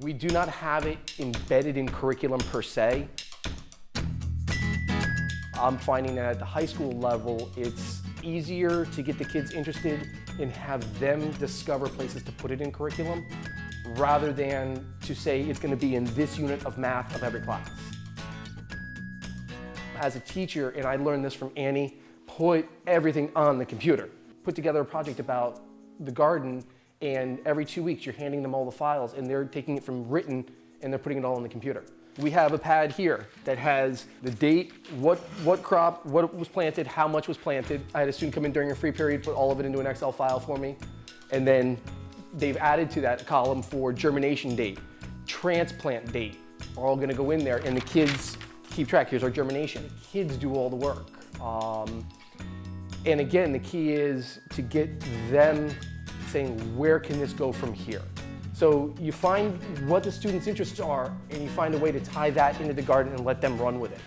We do not have it embedded in curriculum per se. I'm finding that at the high school level, it's easier to get the kids interested and have them discover places to put it in curriculum rather than to say it's going to be in this unit of math of every class. As a teacher, and I learned this from Annie, put everything on the computer. Put together a project about the garden, and every 2 weeks you're handing them all the files and they're taking it from written and they're putting it all on the computer. We have a pad here that has the date, what crop, what was planted, how much was planted. I had a student come in during a free period, put all of it into an Excel file for me. And then they've added to that column for germination date, transplant date, are all gonna go in there, and the kids keep track. Here's our germination. Kids do all the work. And again, the key is to get them saying, where can this go from here? So you find what the students' interests are, and you find a way to tie that into the garden and let them run with it.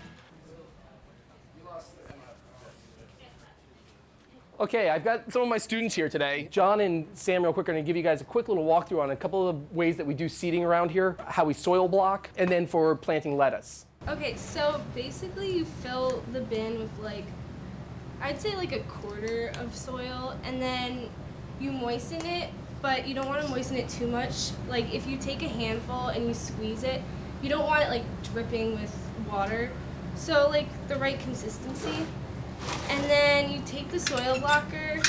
Okay, I've got some of my students here today. John and Sam real quick are gonna give you guys a quick little walkthrough on a couple of ways that we do seeding around here, how we soil block, and then for planting lettuce. Okay, so basically you fill the bin with I'd say like a quarter of soil, and then you moisten it, but you don't want to moisten it too much. Like if you take a handful and you squeeze it, you don't want it like dripping with water. So like the right consistency. And then you take the soil blocker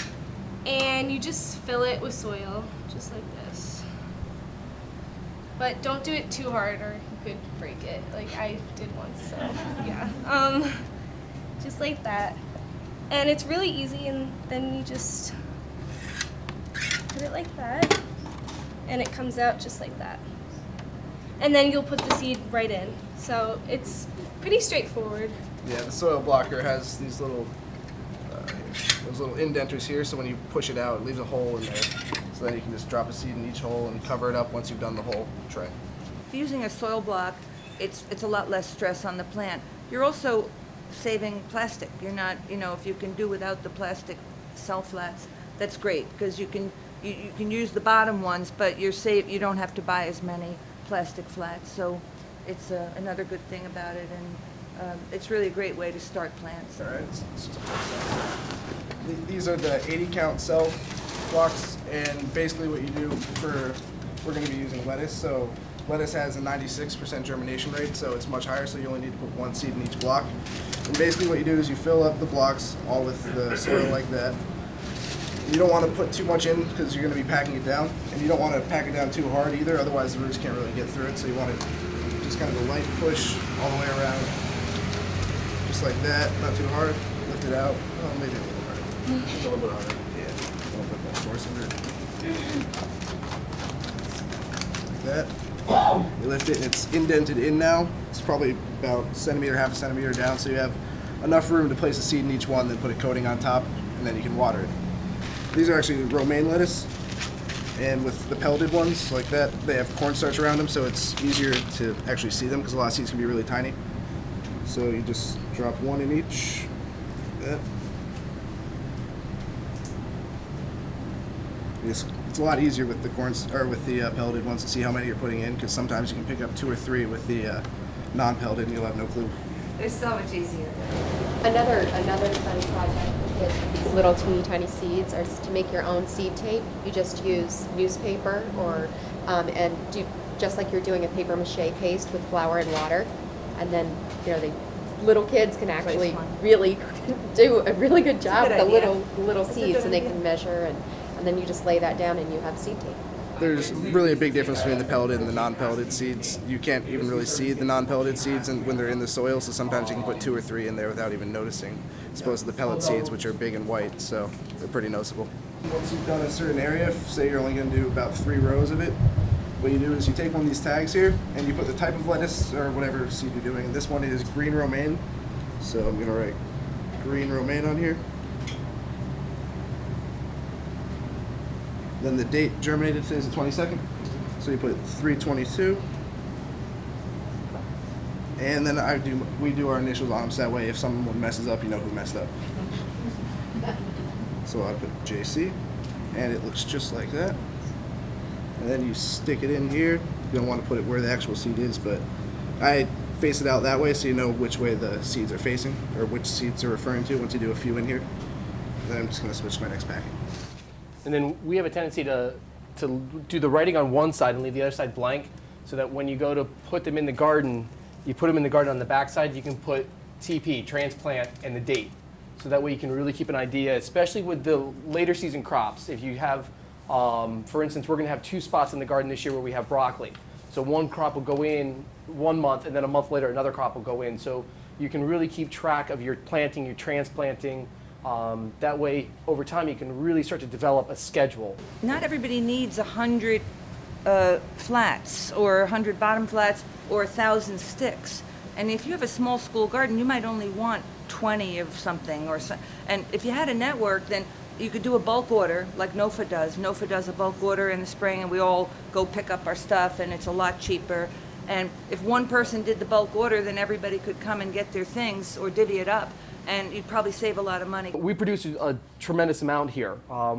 and you just fill it with soil, just like this. But don't do it too hard or you could break it, like I did once, so yeah. Just like that. And it's really easy, and then you just put it like that, and it comes out just like that. And then you'll put the seed right in. So it's pretty straightforward. Yeah, the soil blocker has these little, those little indenters here, so when you push it out, it leaves a hole in there. So then you can just drop a seed in each hole and cover it up once you've done the whole tray. If using a soil block, it's a lot less stress on the plant. You're also saving plastic. You're not, if you can do without the plastic cell flats, that's great, because you can use the bottom ones, but you don't have to buy as many plastic flats. So it's another good thing about it, and it's really a great way to start plants. All right, these are the 80 count cell blocks, and basically what you do we're going to be using lettuce. So lettuce has a 96% germination rate, so it's much higher, so you only need to put one seed in each block. And basically what you do is you fill up the blocks all with the soil like that. You don't want to put too much in because you're going to be packing it down, and you don't want to pack it down too hard either, otherwise the roots can't really get through it. So you want to just kind of a light push all the way around, just like that, not too hard. Lift it out, oh, maybe a little harder, just a little bit harder, yeah, a little bit more force under it. Like that. You lift it and it's indented in now. It's probably about a centimeter, half a centimeter down, so you have enough room to place a seed in each one, then put a coating on top, and then you can water it. These are actually romaine lettuce, and with the pelleted ones like that, they have cornstarch around them, so it's easier to actually see them because a lot of seeds can be really tiny. So you just drop one in each, like that. It's a lot easier with the pelleted ones to see how many you're putting in, because sometimes you can pick up 2 or 3 with the non-pelleted and you'll have no clue. They're so much easier. Another fun project with these little teeny tiny seeds is to make your own seed tape. You just use newspaper or and do just like you're doing a paper mache paste with flour and water, and then the little kids can actually really do a really good job with the little seeds, and they can measure, and then you just lay that down and you have seed tape. There's really a big difference between the pelleted and the non-pelleted seeds. You can't even really see the non-pelleted seeds when they're in the soil, so sometimes you can put 2 or 3 in there without even noticing, as opposed to the pellet seeds, which are big and white, so they're pretty noticeable. Once you've done a certain area, say you're only going to do about 3 rows of it, what you do is you take one of these tags here and you put the type of lettuce or whatever seed you're doing. This one is green romaine, so I'm going to write green romaine on here. Then the date germinated today is the 22nd, so you put 3/22, and then we do our initials on them, so that way if someone messes up, you know who messed up. So I put JC, and it looks just like that. And then you stick it in here, You don't want to put it where the actual seed is, but I face it out that way so you know which way the seeds are facing or which seeds are referring to once you do a few in here. Then I'm just going to switch to my next packet. And then we have a tendency to do the writing on one side and leave the other side blank, so that when you go to put them in the garden, you put them in the garden on the back side, you can put TP, transplant, and the date. So that way you can really keep an idea, especially with the later season crops. If you have, for instance, we're going to have 2 spots in the garden this year where we have broccoli. So one crop will go in 1 month, and then a month later another crop will go in. So you can really keep track of your planting, your transplanting. That way, over time, you can really start to develop a schedule. Not everybody needs 100 flats or 100 bottom flats or 1,000 sticks. And if you have a small school garden, you might only want 20 of something. And if you had a network, then you could do a bulk order like NOFA does. NOFA does a bulk order in the spring, and we all go pick up our stuff, and it's a lot cheaper. And if one person did the bulk order, then everybody could come and get their things or divvy it up, and you'd probably save a lot of money. We produce a tremendous amount here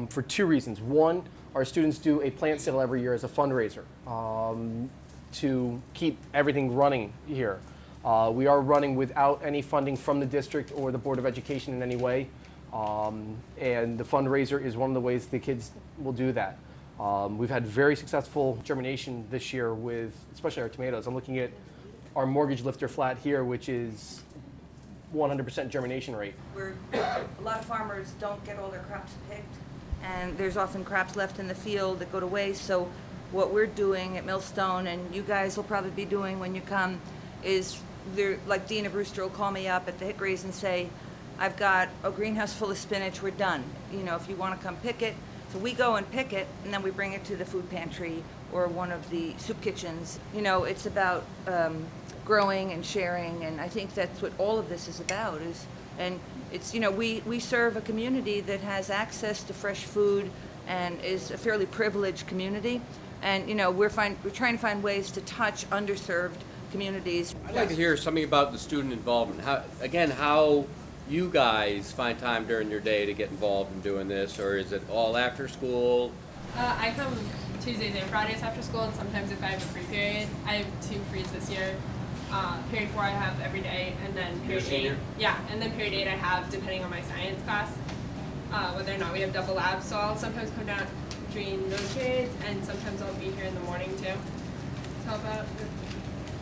for 2 reasons. One, our students do a plant sale every year as a fundraiser to keep everything running here. We are running without any funding from the district or the Board of Education in any way. And the fundraiser is one of the ways the kids will do that. We've had very successful germination this year with, especially our tomatoes. I'm looking at our mortgage lifter flat here, which is 100% germination rate. Where a lot of farmers don't get all their crops picked, and there's often crops left in the field that go to waste. So what we're doing at Millstone, and you guys will probably be doing when you come, is like Dina Brewster will call me up at the Hickories and say, I've got a greenhouse full of spinach, we're done. You know, if you want to come pick it. So we go and pick it, and then we bring it to the food pantry or one of the soup kitchens. You know, it's about growing and sharing, and I think that's what all of this is about. And it's, you know, we serve a community that has access to fresh food and is a fairly privileged community. And, you know, we're trying to find ways to touch underserved communities. I'd like to hear something about the student involvement. How you guys find time during your day to get involved in doing this, or is it all after school? I come Tuesdays and Fridays after school, and sometimes if I have a free period. I have 2 frees this year. Period 4 I have every day, and then period 8. Yeah, and then period 8 I have depending on my science class, whether or not we have double labs. So I'll sometimes come down between those periods, and sometimes I'll be here in the morning too to help out with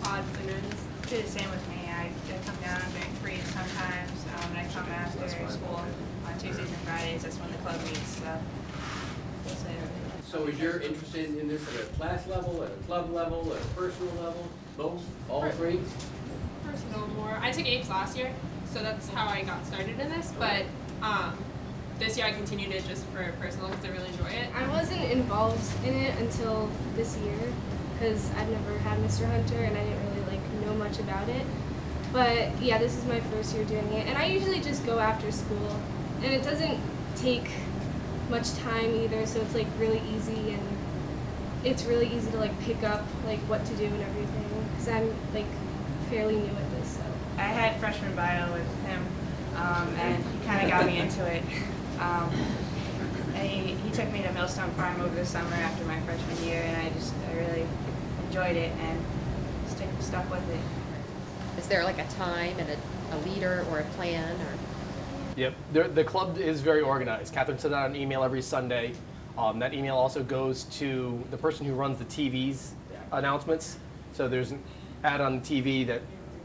odds and ends. Do the same with me. I come down during freeze sometimes, and I come after school on Tuesdays and Fridays. That's when the club meets. So is your interest in this at a class level, at a club level, at a personal level, both, all 3? Personal more. I took APES last year, so that's how I got started in this. But this year I continued it just for personal because I really enjoy it. I wasn't involved in it until this year because I'd never had Mr. Hunter and I didn't really know much about it. But yeah, this is my first year doing it, and I usually just go after school, and it doesn't take much time either, so it's really easy, and it's really easy to pick up what to do and everything because I'm fairly new at this. So I had freshman bio with him, and he kind of got me into it. And he took me to Millstone Farm over the summer after my freshman year, and I really enjoyed it and stuck with it. Is there a time and a leader or a plan or? Yep, the club is very organized. Catherine sends out an email every Sunday. That email also goes to the person who runs the TV's announcements. So there's an ad on the TV that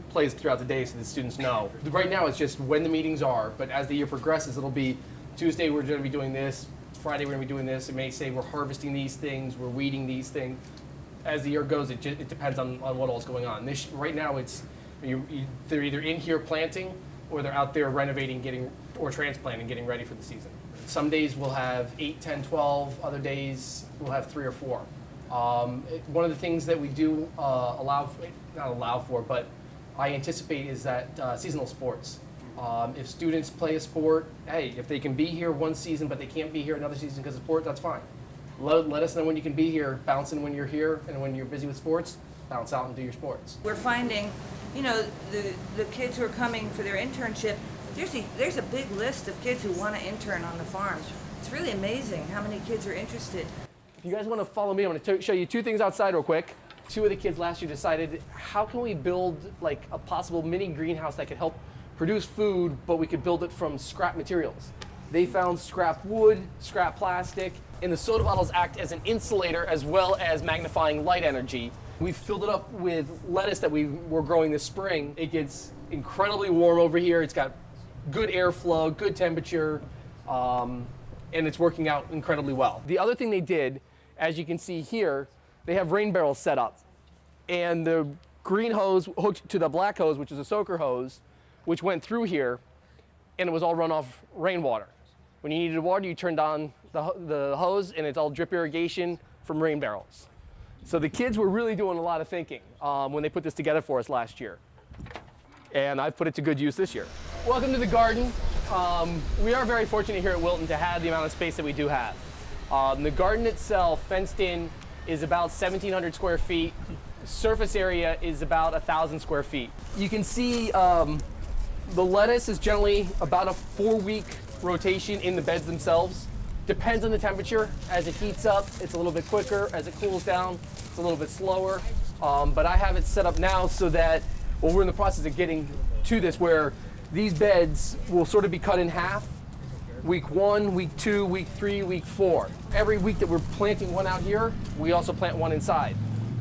plays throughout the day so the students know. Right now it's just when the meetings are, but as the year progresses, it'll be Tuesday we're going to be doing this, Friday we're going to be doing this. It may say we're harvesting these things, we're weeding these things. As the year goes, it depends on what all's going on. Right now it's they're either in here planting or they're out there renovating, or transplanting, getting ready for the season. Some days we'll have 8, 10, 12. Other days we'll have 3 or 4. One of the things that we do not allow for, but I anticipate is that seasonal sports. If students play a sport, hey, if they can be here one season but they can't be here another season because of sport, that's fine. Let us know when you can be here, bounce in when you're here, and when you're busy with sports, bounce out and do your sports. We're finding, the kids who are coming for their internship, there's a big list of kids who want to intern on the farms. It's really amazing how many kids are interested. If you guys want to follow me, I'm going to show you 2 things outside real quick. Two of the kids last year decided, how can we build like a possible mini greenhouse that could help produce food, but we could build it from scrap materials. They found scrap wood, scrap plastic, and the soda bottles act as an insulator as well as magnifying light energy. We filled it up with lettuce that we were growing this spring. It gets incredibly warm over here. It's got good airflow, good temperature, and it's working out incredibly well. The other thing they did, as you can see here, they have rain barrels set up. And the green hose hooked to the black hose, which is a soaker hose, which went through here, and it was all runoff rainwater. When you needed water, you turned on the hose, and it's all drip irrigation from rain barrels. So the kids were really doing a lot of thinking when they put this together for us last year. And I've put it to good use this year. Welcome to the garden. We are very fortunate here at Wilton to have the amount of space that we do have. The garden itself, fenced in, is about 1,700 square feet. Surface area is about 1,000 square feet. You can see the lettuce is generally about a 4-week rotation in the beds themselves. Depends on the temperature. As it heats up, it's a little bit quicker. As it cools down, it's a little bit slower. But I have it set up now so that, well, we're in the process of getting to this where these beds will sort of be cut in half. Week 1, week 2, week 3, week 4. Every week that we're planting one out here, we also plant one inside.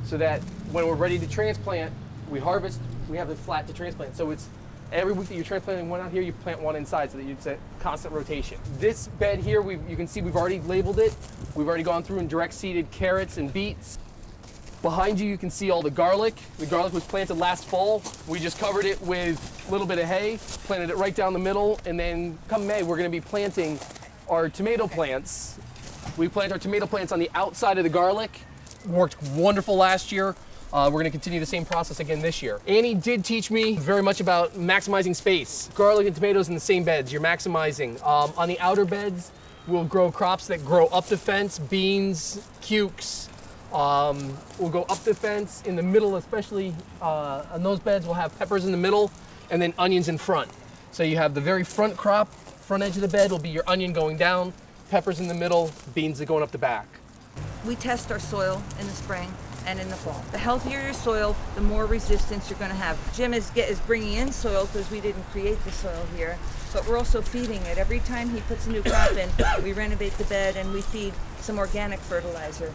So that when we're ready to transplant, we harvest, we have it flat to transplant. So it's every week that you're transplanting one out here, you plant one inside so that it's a constant rotation. This bed here, you can see we've already labeled it. We've already gone through and direct seeded carrots and beets. Behind you, you can see all the garlic. The garlic was planted last fall. We just covered it with a little bit of hay, planted it right down the middle, and then come May, we're gonna be planting our tomato plants. We plant our tomato plants on the outside of the garlic. Worked wonderful last year. We're gonna continue the same process again this year. Annie did teach me very much about maximizing space. Garlic and tomatoes in the same beds, you're maximizing. On the outer beds, we'll grow crops that grow up the fence, beans, cukes. We'll go up the fence. In the middle, especially on those beds, we'll have peppers in the middle and then onions in front. So you have the very front crop, front edge of the bed will be your onion going down, peppers in the middle, beans that going up the back. We test our soil in the spring and in the fall. The healthier your soil, the more resistance you're going to have. Jim is bringing in soil because we didn't create the soil here, but we're also feeding it. Every time he puts a new crop in, we renovate the bed and we feed some organic fertilizer.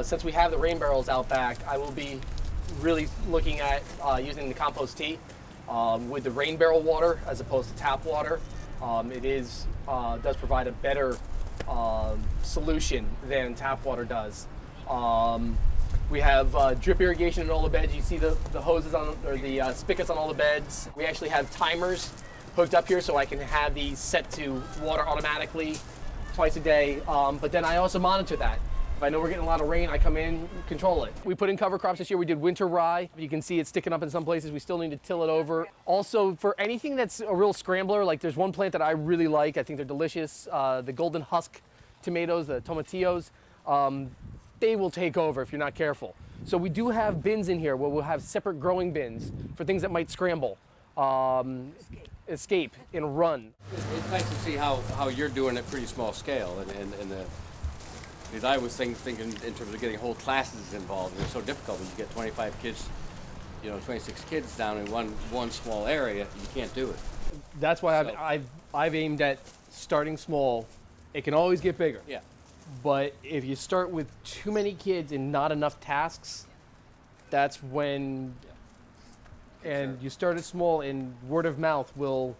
Since we have the rain barrels out back, I will be really looking at using the compost tea with the rain barrel water as opposed to tap water. It does provide a better solution than tap water does. We have drip irrigation in all the beds. You see the hoses or the spigots on all the beds. We actually have timers hooked up here so I can have these set to water automatically twice a day. But then I also monitor that. If I know we're getting a lot of rain, I come in, control it. We put in cover crops this year. We did winter rye. You can see it sticking up in some places. We still need to till it over. Also, for anything that's a real scrambler, like there's one plant that I really like. I think they're delicious. The golden husk tomatoes, the tomatillos, they will take over if you're not careful. So we do have bins in here where we'll have separate growing bins for things that might scramble, escape, and run. It's nice to see how you're doing it pretty small scale, because I was thinking in terms of getting whole classes involved, and it's so difficult when you get 25 kids, 26 kids down in one small area. You can't do it. That's why I've aimed at starting small. It can always get bigger. Yeah. But if you start with too many kids and not enough tasks, that's when, and you start it small, and word of mouth will,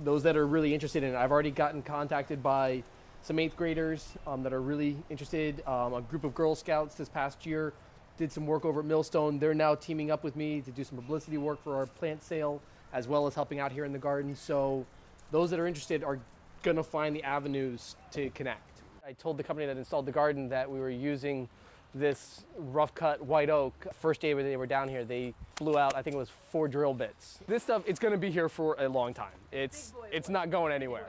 those that are really interested in it. I've already gotten contacted by some 8th graders that are really interested. A group of Girl Scouts this past year did some work over at Millstone. They're now teaming up with me to do some publicity work for our plant sale, as well as helping out here in the garden. So those that are interested are gonna find the avenues to connect. I told the company that installed the garden that we were using this rough cut white oak. First day when they were down here, they flew out, I think it was 4 drill bits. This stuff, it's gonna be here for a long time. It's not going anywhere.